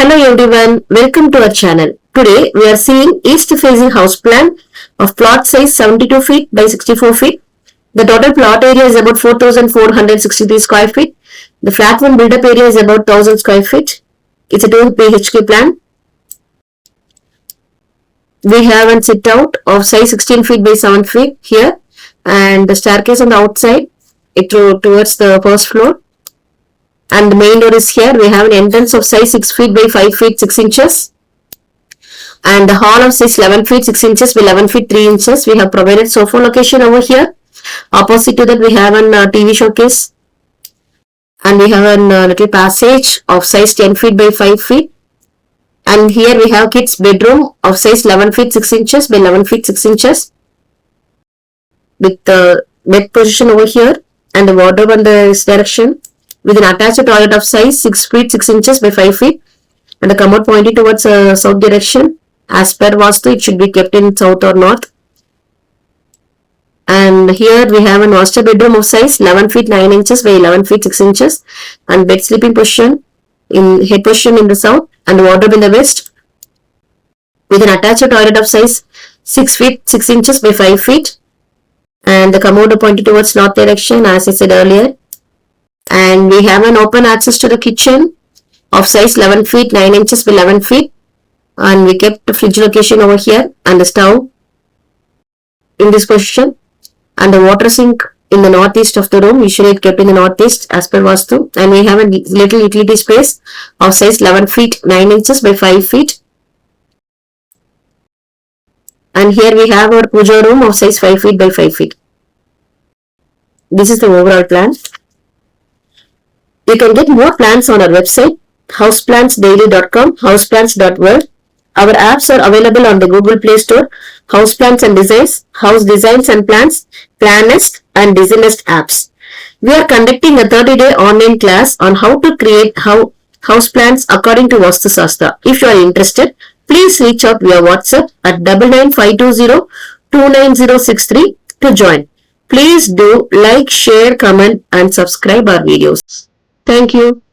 Hello everyone, welcome to our channel. Today we are seeing east facing house plan of plot size 72 feet by 64 feet. The total plot area is about 4,463 square feet. The flat one build up area is about 1000 square feet. It's a 2 BHK plan. We have a sit out of size 16 feet by 7 feet here, and the staircase on the outside towards the first floor. And the main door is here. We have an entrance of size 6 feet by 5 feet 6 inches. And the hall of size 11 feet 6 inches by 11 feet 3 inches. We have provided sofa location over here. Opposite to that we have a TV showcase. And we have a little passage of size 10 feet by 5 feet. And here we have kids bedroom of size 11 feet 6 inches by 11 feet 6 inches. With the bed position over here. And the wardrobe on this direction. With an attached toilet of size 6 feet 6 inches by 5 feet, and the commode pointing towards south direction. As per Vastu, it should be kept in south or north. And here we have a master bedroom of size 11 feet 9 inches by 11 feet 6 inches, and bed sleeping position in head position in the south, and the wardrobe in the west. With an attached toilet of size 6 feet 6 inches by 5 feet, and the commode pointing towards north direction, as I said earlier. And we have an open access to the kitchen of size 11 feet 9 inches by 11 feet, and we kept the fridge location over here, and the stove in this position, and the water sink in the northeast of the room. Usually it kept in the northeast as per Vastu. And we have a little utility space of size 11 feet 9 inches by 5 feet. And here we have our puja room of size 5 feet by 5 feet. This is the overall plan. You can get more plans on our website, houseplansdaily.com, houseplans.world. Our apps are available on the Google Play Store, Houseplans and Designs, House Designs and Plans, Planest and Designest apps. We are conducting a 30-day online class on how to create house plans according to Vastu Shastra. If you are interested, please reach out via WhatsApp at 99520 29063 to join. Please do like, share, comment and subscribe our videos. Thank you.